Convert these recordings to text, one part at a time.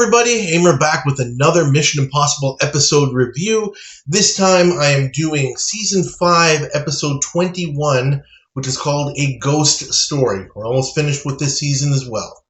everybody, Aimer back with another Mission Impossible episode review. This time I am doing Season 5, Episode 21, which is called A Ghost Story. We're almost finished with this season as well.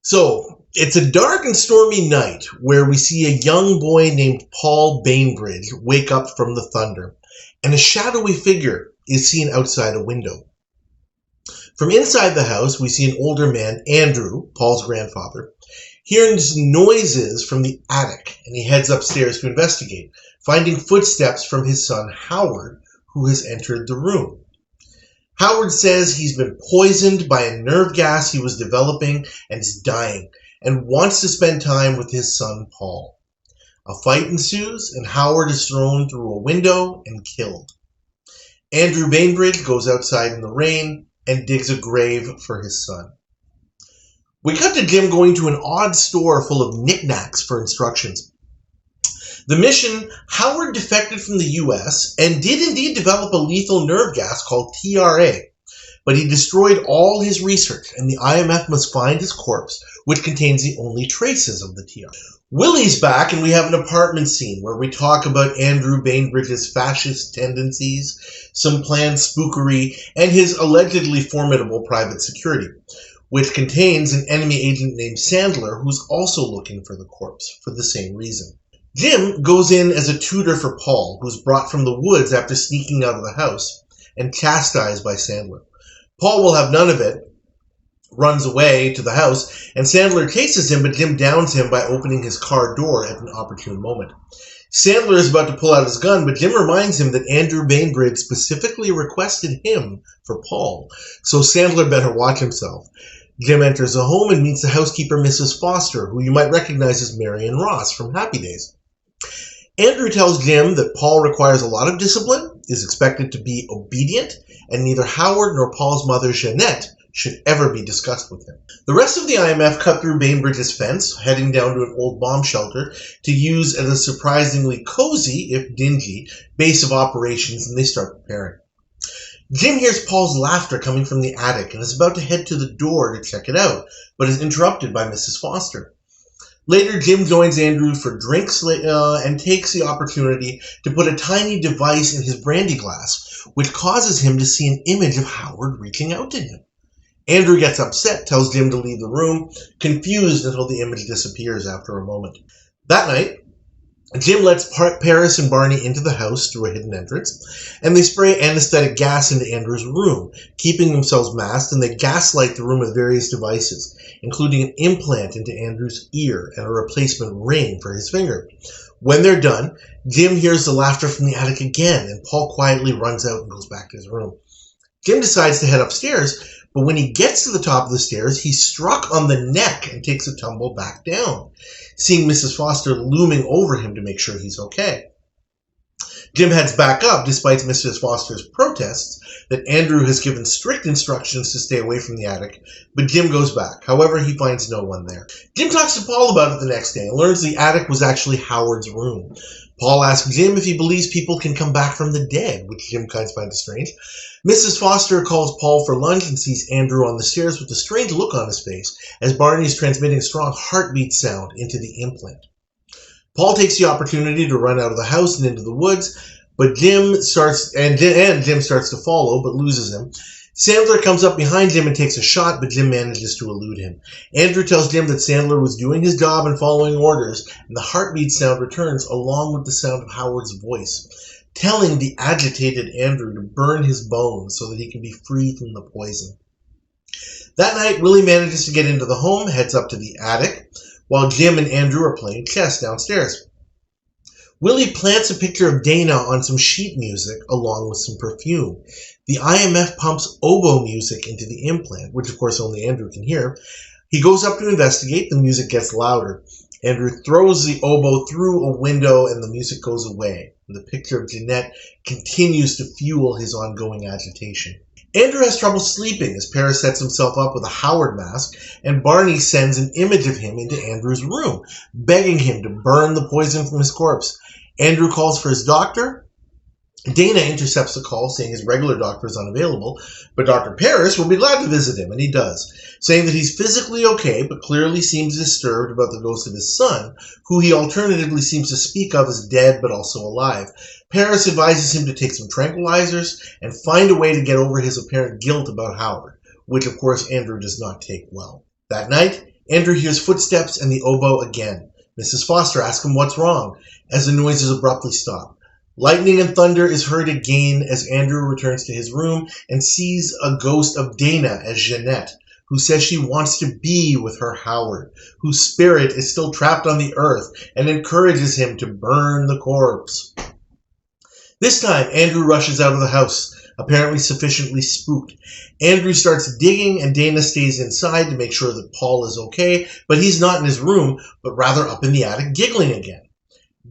So, it's a dark and stormy night where we see a young boy named Paul Bainbridge wake up from the thunder, and a shadowy figure is seen outside a window. From inside the house, we see an older man, Andrew, Paul's grandfather, hearing noises from the attic, and he heads upstairs to investigate, finding footsteps from his son, Howard, who has entered the room. Howard says he's been poisoned by a nerve gas he was developing and is dying, and wants to spend time with his son, Paul. A fight ensues, and Howard is thrown through a window and killed. Andrew Bainbridge goes outside in the rain and digs a grave for his son. We cut to Jim going to an odd store full of knickknacks for instructions. The mission, Howard defected from the U.S. and did indeed develop a lethal nerve gas called TRA, but he destroyed all his research, and the IMF must find his corpse, which contains the only traces of the TRA. Willie's back, and we have an apartment scene where we talk about Andrew Bainbridge's fascist tendencies, some planned spookery, and his allegedly formidable private security, which contains an enemy agent named Sandler who's also looking for the corpse for the same reason. Jim goes in as a tutor for Paul, who's brought from the woods after sneaking out of the house and chastised by Sandler. Paul will have none of it, runs away to the house, and Sandler chases him, but Jim downs him by opening his car door at an opportune moment. Sandler is about to pull out his gun, but Jim reminds him that Andrew Bainbridge specifically requested him for Paul, so Sandler better watch himself. Jim enters the home and meets the housekeeper, Mrs. Foster, who you might recognize as Marion Ross from Happy Days. Andrew tells Jim that Paul requires a lot of discipline, is expected to be obedient, and neither Howard nor Paul's mother, Jeanette, should ever be discussed with him. The rest of the IMF cut through Bainbridge's fence, heading down to an old bomb shelter to use as a surprisingly cozy, if dingy, base of operations, and they start preparing. Jim hears Paul's laughter coming from the attic and is about to head to the door to check it out, but is interrupted by Mrs. Foster. Later, Jim joins Andrew for drinks and takes the opportunity to put a tiny device in his brandy glass, which causes him to see an image of Howard reaching out to him. Andrew gets upset, tells Jim to leave the room, confused until the image disappears after a moment. That night, Jim lets Paris and Barney into the house through a hidden entrance, and they spray anesthetic gas into Andrew's room, keeping themselves masked, and they gaslight the room with various devices, including an implant into Andrew's ear and a replacement ring for his finger. When they're done, Jim hears the laughter from the attic again, and Paul quietly runs out and goes back to his room. Jim decides to head upstairs, but when he gets to the top of the stairs, he's struck on the neck and takes a tumble back down, seeing Mrs. Foster looming over him to make sure he's okay. Jim heads back up, despite Mrs. Foster's protests that Andrew has given strict instructions to stay away from the attic, but Jim goes back. However, he finds no one there. Jim talks to Paul about it the next day and learns the attic was actually Howard's room. Paul asks Jim if he believes people can come back from the dead, which Jim kind of finds strange. Mrs. Foster calls Paul for lunch and sees Andrew on the stairs with a strange look on his face as Barney is transmitting a strong heartbeat sound into the implant. Paul takes the opportunity to run out of the house and into the woods, but Jim starts to follow, but loses him. Sandler comes up behind Jim and takes a shot, but Jim manages to elude him. Andrew tells Jim that Sandler was doing his job and following orders, and the heartbeat sound returns along with the sound of Howard's voice, telling the agitated Andrew to burn his bones so that he can be free from the poison. That night, Willie manages to get into the home, heads up to the attic, while Jim and Andrew are playing chess downstairs. Willie plants a picture of Dana on some sheet music along with some perfume. The IMF pumps oboe music into the implant, which of course only Andrew can hear. He goes up to investigate. The music gets louder. Andrew throws the oboe through a window and the music goes away. And the picture of Jeanette continues to fuel his ongoing agitation. Andrew has trouble sleeping as Paris sets himself up with a Howard mask, and Barney sends an image of him into Andrew's room, begging him to burn the poison from his corpse. Andrew calls for his doctor, Dana intercepts the call, saying his regular doctor is unavailable, but Dr. Paris will be glad to visit him, and he does, saying that he's physically okay, but clearly seems disturbed about the ghost of his son, who he alternatively seems to speak of as dead but also alive. Paris advises him to take some tranquilizers and find a way to get over his apparent guilt about Howard, which of course Andrew does not take well. That night, Andrew hears footsteps and the oboe again. Mrs. Foster asks him what's wrong, as the noises abruptly stop. Lightning and thunder is heard again as Andrew returns to his room and sees a ghost of Dana as Jeanette, who says she wants to be with her Howard, whose spirit is still trapped on the earth and encourages him to burn the corpse. This time, Andrew rushes out of the house, apparently sufficiently spooked. Andrew starts digging and Dana stays inside to make sure that Paul is okay, but he's not in his room, but rather up in the attic giggling again.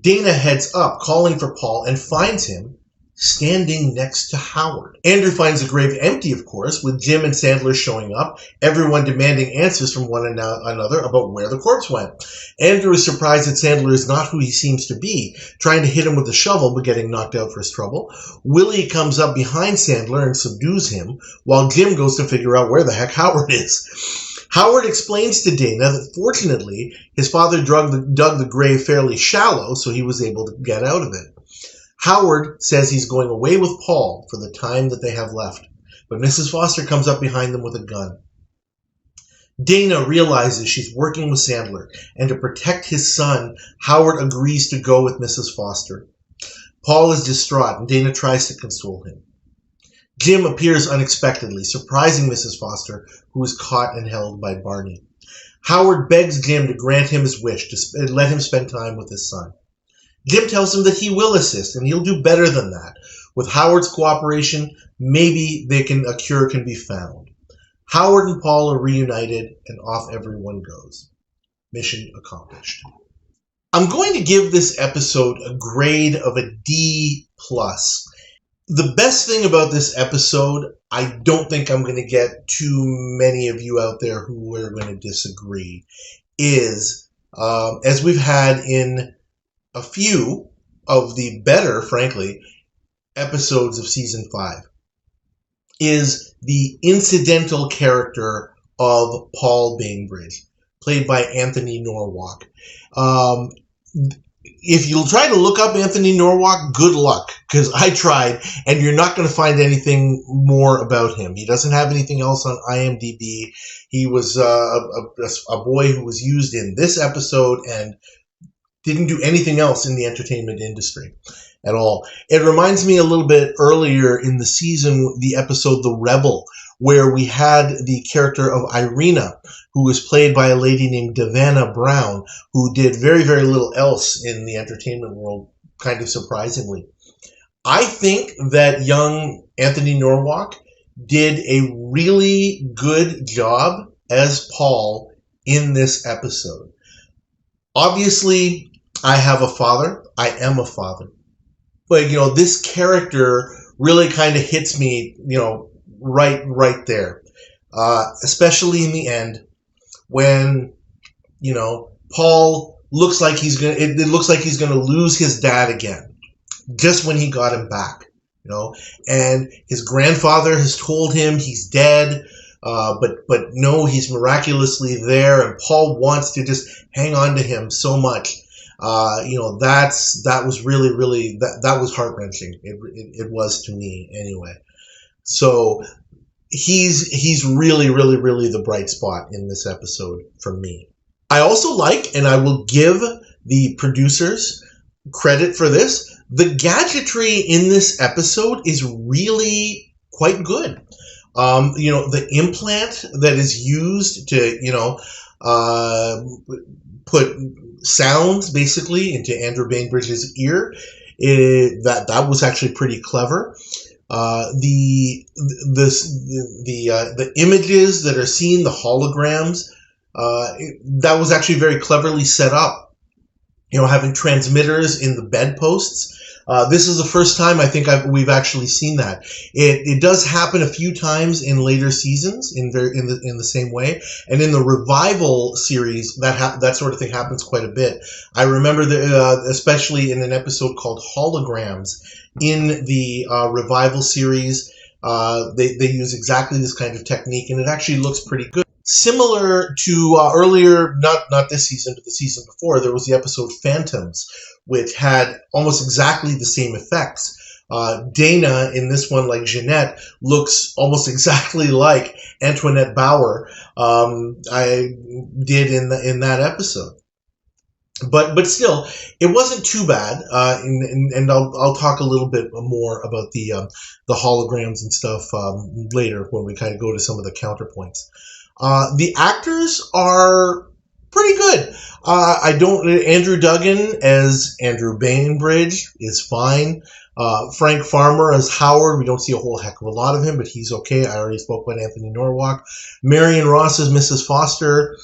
Dana heads up, calling for Paul, and finds him standing next to Howard. Andrew finds the grave empty, of course, with Jim and Sandler showing up, everyone demanding answers from one another about where the corpse went. Andrew is surprised that Sandler is not who he seems to be, trying to hit him with a shovel but getting knocked out for his trouble. Willie comes up behind Sandler and subdues him, while Jim goes to figure out where the heck Howard is. Howard explains to Dana that fortunately his father dug the grave fairly shallow, so he was able to get out of it. Howard says he's going away with Paul for the time that they have left, but Mrs. Foster comes up behind them with a gun. Dana realizes she's working with Sandler, and to protect his son, Howard agrees to go with Mrs. Foster. Paul is distraught, and Dana tries to console him. Jim appears unexpectedly, surprising Mrs. Foster, who is caught and held by Barney. Howard begs Jim to grant him his wish, to let him spend time with his son. Jim tells him that he will assist, and he'll do better than that. With Howard's cooperation, maybe a cure can be found. Howard and Paul are reunited, and off everyone goes. Mission accomplished. I'm going to give this episode a grade of a D+. The best thing about this episode, I don't think I'm going to get too many of you out there who are going to disagree, is, as we've had in a few of the better, frankly, episodes of Season 5, is the incidental character of Paul Bainbridge, played by Anthony Norwalk. If you'll try to look up Anthony Norwalk, good luck, because I tried, and you're not going to find anything more about him. He doesn't have anything else on IMDb. He was a boy who was used in this episode and didn't do anything else in the entertainment industry at all. It reminds me a little bit earlier in the season, the episode The Rebel, where we had the character of Irina, who was played by a lady named Davana Brown, who did very, very little else in the entertainment world, kind of surprisingly. I think that young Anthony Norwalk did a really good job as Paul in this episode. Obviously, I have a father. I am a father. But, this character really kind of hits me, right there. Especially in the end when, Paul looks like it looks like he's going to lose his dad again, just when he got him back, and his grandfather has told him he's dead, but no, he's miraculously there, and Paul wants to just hang on to him so much. That was really, really, that was heart-wrenching. It was to me anyway. So he's really, really, really the bright spot in this episode for me. I also like, and I will give the producers credit for this, the gadgetry in this episode is really quite good. The implant that is used to, put sounds basically into Andrew Bainbridge's ear, that was actually pretty clever. The images that are seen, the holograms, that was actually very cleverly set up. Having transmitters in the bedposts, This is the first time I think we've actually seen that. It does happen a few times in later seasons in the same way, and in the revival series that sort of thing happens quite a bit. I remember especially in an episode called Holograms in the revival series. They use exactly this kind of technique, and it actually looks pretty good. Similar to earlier, not this season, but the season before, there was the episode Phantoms, which had almost exactly the same effects. Dana in this one, like Jeanette, looks almost exactly like Antoinette Bauer I did in that episode. But still, it wasn't too bad, and I'll talk a little bit more about the holograms and stuff later when we kind of go to some of the counterpoints. The actors are pretty good. Andrew Duggan as Andrew Bainbridge is fine. Frank Farmer as Howard, we don't see a whole heck of a lot of him, but he's okay. I already spoke about Anthony Norwalk. Marion Ross as Mrs. Foster,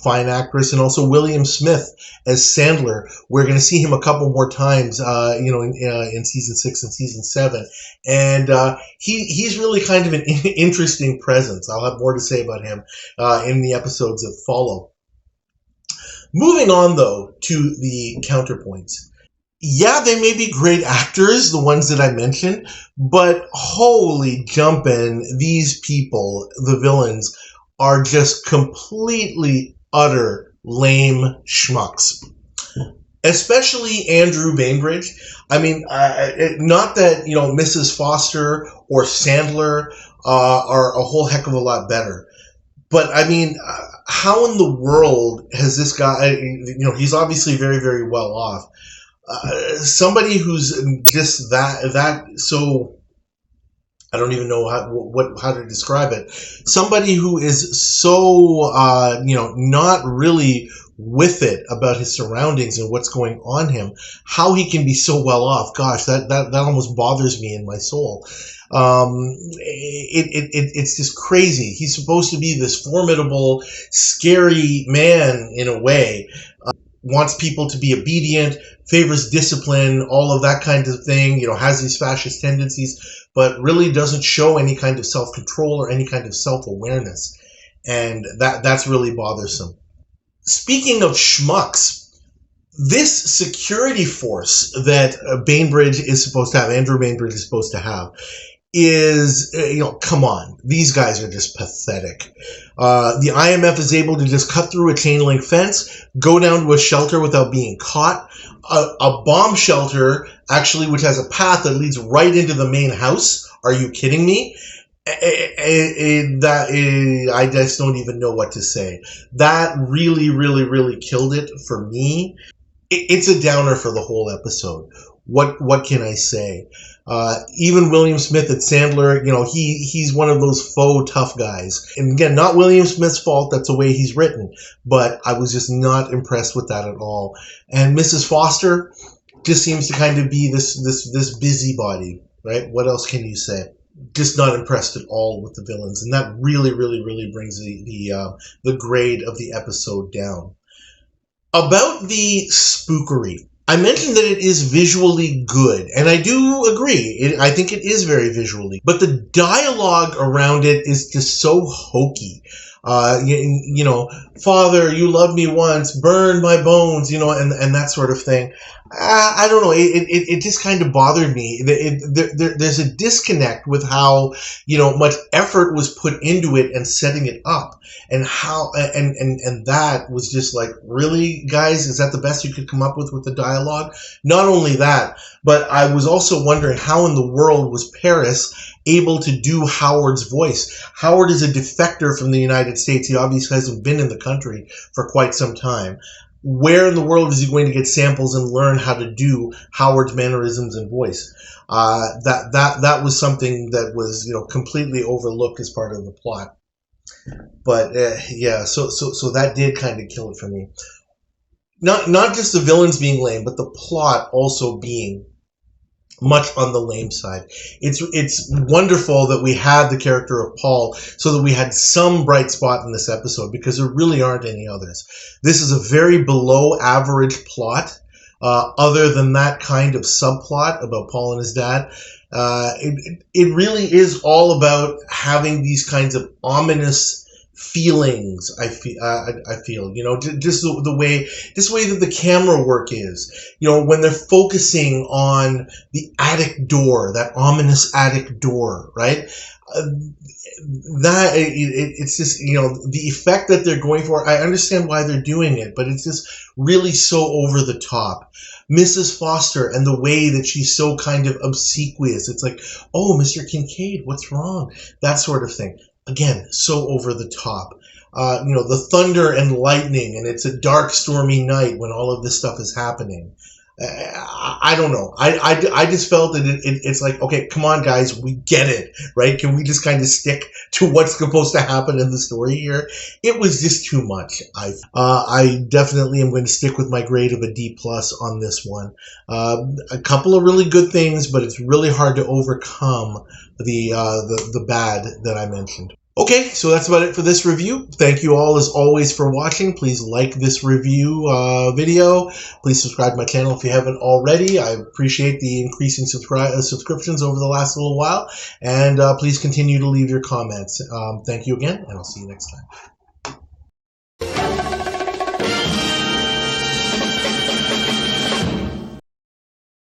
fine actress, and also William Smith as Sandler. We're going to see him a couple more times, in season 6 and season 7, and he's really kind of an interesting presence. I'll have more to say about him in the episodes that follow. Moving on, though, to the counterpoints. Yeah, they may be great actors, the ones that I mentioned, but holy jumpin', these people, the villains, are just completely utter lame schmucks. Especially Andrew Bainbridge. I mean, not that, Mrs. Foster or Sandler are a whole heck of a lot better. But, I mean, how in the world has this guy, he's obviously very, very well off. Somebody who's just that so, I don't even know how to describe it. Somebody who is so, not really with it about his surroundings and what's going on him, how he can be so well off. Gosh, that almost bothers me in my soul. It's just crazy. He's supposed to be this formidable, scary man in a way. Wants people to be obedient, favors discipline, all of that kind of thing, has these fascist tendencies, but really doesn't show any kind of self-control or any kind of self-awareness. And that's really bothersome. Speaking of schmucks, this security force that Bainbridge is supposed to have, Andrew Bainbridge is supposed to have, is, come on. These guys are just pathetic. The IMF is able to just cut through a chain link fence, go down to a shelter without being caught. A bomb shelter, actually, which has a path that leads right into the main house. Are you kidding me? I just don't even know what to say. That really, really, really killed it for me. It's a downer for the whole episode. What can I say? Even William Smith at Sandler, he's one of those faux tough guys. And again, not William Smith's fault. That's the way he's written. But I was just not impressed with that at all. And Mrs. Foster just seems to kind of be this busybody, right? What else can you say? Just not impressed at all with the villains. And that really, really, really brings the grade of the episode down. About the spookery. I mentioned that it is visually good, and I do agree. I think it is very visually. But the dialogue around it is just so hokey. Father, you loved me once, burn my bones, and that sort of thing. I don't know. It just kind of bothered me. There's a disconnect with how, much effort was put into it and setting it up, and how, and that was just like, really, guys, is that the best you could come up with the dialogue? Not only that, but I was also wondering how in the world was Paris able to do Howard's voice. Howard is a defector from the United States. He obviously hasn't been in the country for quite some time. Where in the world is he going to get samples and learn how to do Howard's mannerisms and voice? That was something that was completely overlooked as part of the plot. But so that did kind of kill it for me. Not just the villains being lame, but the plot also being much on the lame side. It's wonderful that we had the character of Paul so that we had some bright spot in this episode, because there really aren't any others. This is a very below average plot. other than that kind of subplot about Paul and his dad. It really is all about having these kinds of ominous feelings. I feel, just the way that the camera work is, when they're focusing on the attic door, that ominous attic door, right? It's just, the effect that they're going for. I understand why they're doing it, but it's just really so over the top. Mrs. Foster and the way that she's so kind of obsequious. It's like, oh, Mr. Kincaid, what's wrong? That sort of thing. Again, so over the top. The thunder and lightning, and it's a dark, stormy night when all of this stuff is happening. I don't know. I just felt that it's like, okay, come on, guys, we get it, right? Can we just kind of stick to what's supposed to happen in the story here? It was just too much. I definitely am going to stick with my grade of a D+ on this one. A couple of really good things, but it's really hard to overcome the bad that I mentioned. Okay, so that's about it for this review. Thank you all, as always, for watching. Please like this review video. Please subscribe to my channel if you haven't already. I appreciate the increasing subscriptions over the last little while. And please continue to leave your comments. Thank you again, and I'll see you next time.